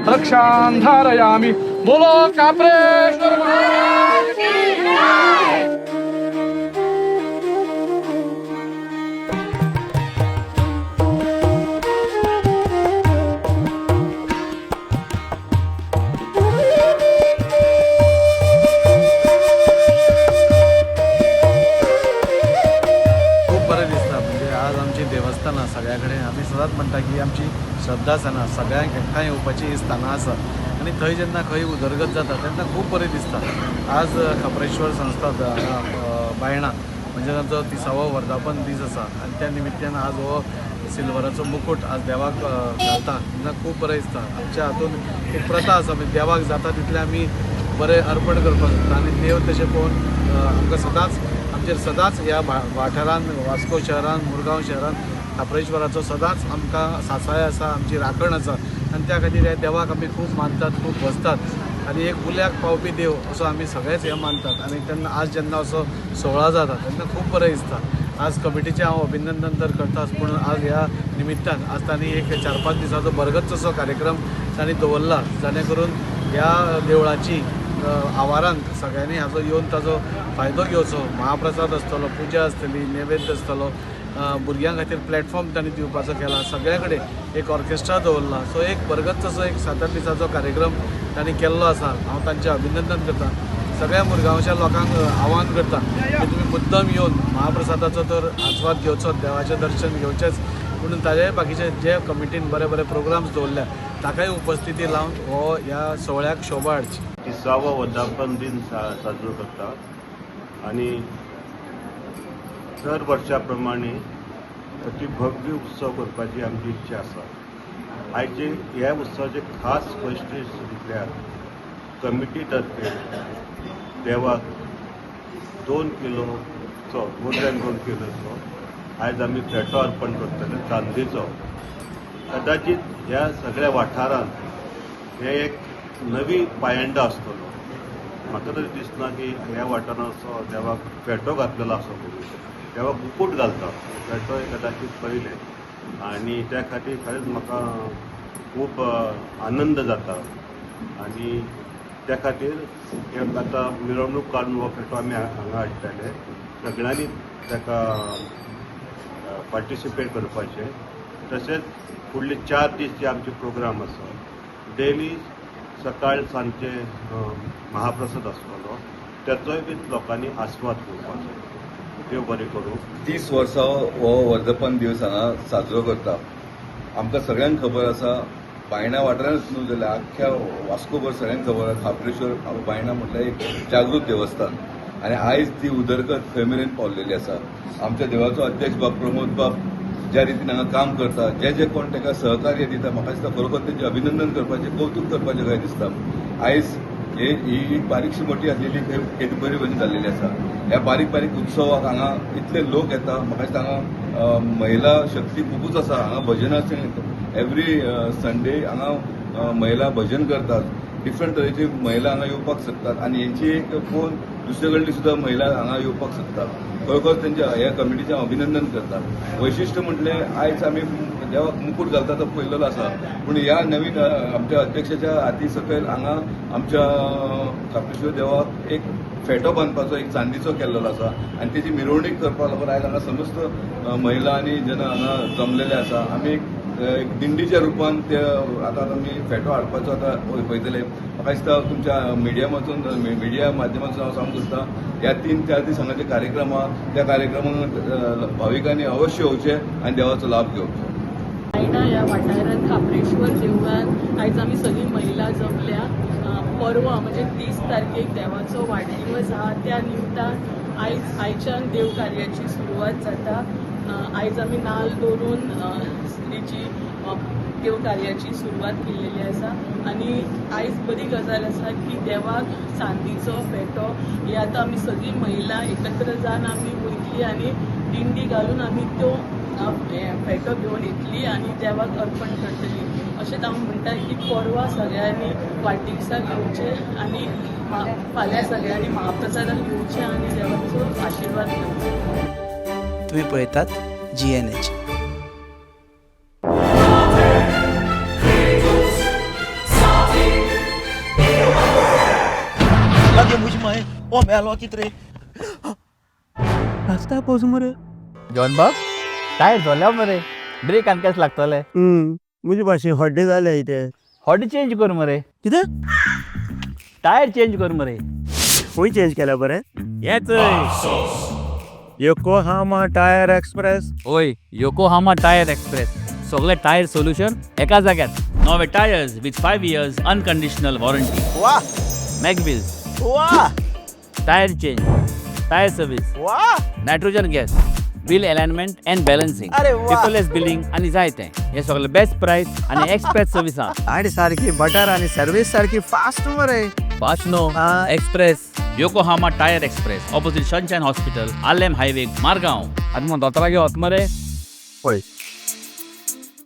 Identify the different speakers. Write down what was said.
Speaker 1: रक्षां धारयामि। बोलो काप्रेश्वर महाराज की जय।
Speaker 2: आज आमची देवस्थानां सगळ्याकडे आमी सदांच म्हणटा की आमची श्रद्धास्थानां सगळ्यांक एकठांय येवपाची ही स्थानां आसा आनी थंय जेन्ना खंय उदरगत जाता तेन्ना खूब बरें दिसता। आज खापरेश्वर संस्थान बायणां म्हणजे तांचो 30वो वर्धापन दीस आसा आनी त्या निमित्यान आज हो सिल्वराचो मुकुट आज देवाक घालता तेन्ना खूब बरें दिसता। आमच्या हातून एक प्रथा आसा म्हणजे देवाक जाता तितलें आमी बरें अर्पण करपाक शकता आनी देव तशें पळोवन आमकां सदांच आमचेर सदांच ह्या वाठारांत वास्को शहरान मुरगांव शहरान खापरेश्वराचो सदांच आमकां सासाय आसा आमची राखण आसा आनी त्या खातीर ह्या देवाक आमी खूब मानतात खूब बसतात आनी एक उल्याक पावपी देव असो आमी सगळेच हे मानतात आनी तेन्ना आज जेन्ना असो सोहळा जाता तेन्ना खूब बरें दिसता। आज कमिटीचें हांव अभिनंदन तर करताच पूण आज ह्या निमित्तान आज तांणी एक 4-5 दिसाचो बरगत असो कार्यक्रम तांणी दवरला जाणे करून ह्या देवळाची आवारांत सगळ्यांनी हाजो येवन ताजो फायदो घेवचो। महाप्रसाद आसतलो पुजा आसतली नैवेद्य आसतलो भुरग्यां खातीर प्लॅटफॉर्म तांणी दिवपाचो केला सगळ्या कडेन एक ऑर्केस्ट्रा दवरला सो एक बरगत असो एक 7-8 दिसाचो कार्यक्रम तांणी केल्लो आसा। हांव तांचें अभिनंदन करतां सगळ्या मुरगांवच्या लोकांक आव्हान करता की तुमी मुद्दम येवन महाप्रसादाचो तर आस्वाद घेवचो देवाचें दर्शन घेवचेंच पूण ताजे बाकीचे जे कमिटीन बरे बरे प्रोग्राम्स दवरल्या ताकाय उपस्थिती लावन हो ह्या सोहळ्याक शोभा हाडची।
Speaker 3: 30वो वर्धापन दिन साजरो करता आणि दर वर्षा प्रमाणे अति भव्य उत्सव करपाची आमची इच्छा आसा। आयचे ह्या उत्सवाचे खास वैशिश्ट म्हटल्यार कमिटी तर्फे देवाक 2 किलोचो मोर दॅन 2 किलोचो आयज आमी फेटो अर्पण करतले चांदीचो। कदाचित ह्या सगळ्या वाठारांत हे एक नवी पायंडा आसतलो। म्हाका तरी दिसना की ह्या वाठारांत असो देवाक फेटो घातलेलो आसो कोणी देवाक मुकुट घालता फेटो हे कदाचित पयलें आनी त्या खातीर खरेंच म्हाका खूब आनंद जाता आनी त्या खातीर आतां मिरवणूक काडून हो फेटो आमी हांगा हाडटले सगळ्यांनी ताका पार्टिसिपेट करपाचें। तशेंच फुडले 4 दीस जे आमचे प्रोग्राम आसा डेली सकाळ सांजचे महाप्रसाद आसतलो त्याचोय बी लोकांनी आस्वाद घेवपाचो। देव बरें करूं।
Speaker 4: 30 वर्सां हो वर्धापन दीस हांगा साजरो करता। आमकां सगळ्यांक खबर आसा बायणा वाठारांत न्हू जाल्यार आख्ख्या वास्कोभर सगळ्यांक खबर आसा खापरेश्वर बायणा म्हटल्यार एक जागृत देवस्थान आनी आयज ती उदरगत खंय मेरेन पावलेली आसा। आमच्या देवाचो अध्यक्ष बाब प्रमोद बाब ज्या रितीन हांगा काम करता जे कोण ताका सहकार्य दिता म्हाका दिसता खरोखर तेंचें अभिनंदन करपाचें कौतुक करपाचें कशें दिसता। आयज ही बारीकशी मोठी आसलेली केदबरी बरी जाल्लेली आसा। ह्या बारीक बारीक उत्सवाक हांगा इतले लोक येता म्हाका दिसता हांगा महिला शक्ती खूबच आसा। हांगा भजनां एवरी संडे हांगा महिला भजन करतात डिफरंट तरेची महिला हांगा येवपाक शकतात आनी हेंची एक पळोवन दुसरे कडली सुद्दां महिला हांगा येवपाक शकतात। खरोखर तेंच्या ह्या कमिटीचें अभिनंदन करता। वैशिश्ट म्हटलें आयज आमी देवाक मुकुट घालता तो पळयल्लो आसा पूण ह्या नवीन आमच्या अध्यक्षाच्या हाती सकयल हांगा आमच्या खापरेश्वर देवाक एक फेटो बांदपाचो एक चांदीचो केल्लो आसा आनी तेची मिरवणूक करपा लागून आयज हांगा समस्त महिला आनी जन हांगा जमलेले आसा। आमी एक दिंडीच्या रुपान ते आतां आमी फेटो हाडपाचो आतां पळयतले। म्हाका दिसता तुमच्या मिडिया माध्यमांतून हांव सांगूंक सोदतां ह्या 3-4 दीस हांगाचे कार्यक्रम आहा त्या कार्यक्रमांक भाविकांनी अवश्य येवचे आनी देवाचो लाभ घेवचो।
Speaker 5: बायणा ह्या वाठारांत खापरेश्वर देवळान आयज आमी सगळी महिला जमल्या। परवा म्हणजे 30 तारखेक देवाचो वाडदिवस आहा त्या निमतान आयच्यान देव कार्याची सुरवात जाता। आयज आमी नाल्ल दवरून स्त्रीची देव कार्याची सुरवात केल्लेली आसा आनी आयज बरी गजाल आसा की देवाक चांदीचो फेटो हे आतां आमी सगळी महिला एकत्र जावन आमी वयतली आनी दिंडी घालून आमी त्यो फेटो घेवन येतली आनी देवाक अर्पण करतली। अशें हांव म्हणटा की परवा सगळ्यांनी वाडदिवसाक येवचे आनी फाल्यां सगळ्यांनी महाप्रसादाक येवचे आनी देवाचो आशिर्वाद घेवचो।
Speaker 6: तुम्ही पळयतात GNH।
Speaker 7: ओ मेलो कित रे
Speaker 6: रस्ता पावस मरे
Speaker 8: जॉन बाब टायर झाल्या मरे ब्रेक आनी केस लागतले
Speaker 7: मुझे भाशे हड्डे जाले इथे
Speaker 8: हॉडी चेंज कर मरे
Speaker 7: कितें
Speaker 8: टायर चेंज कर मरे
Speaker 7: खंय चेंज केल्या बरें हेच योकोहामा टायर एक्सप्रेस
Speaker 8: ओय योकोहामा टायर एक्सप्रेस सगळे टायर सोल्युशन एका जाग्यात नवे tyres with 5 years unconditional warranty
Speaker 7: वा
Speaker 8: मॅगविल्स
Speaker 7: वा
Speaker 8: टायर चेंज टायर सर्व्हिस
Speaker 7: वा
Speaker 8: nitrogen gas wheel alignment and balancing
Speaker 7: अरे वा.
Speaker 8: पेपरलेस बिलिंग आनी जायते हे सगळे बेस्ट प्राइस आनी एक्सप्रेस सर्विस
Speaker 7: गाडी सारखी बटर आणि सर्व्हिस सारखी फास्ट मरे
Speaker 8: fast no express Yokohama tyre express opposite sunshine hospital आलेम हायवे मारगांव आनी मग दोतोरा घेवत मरे
Speaker 7: पळय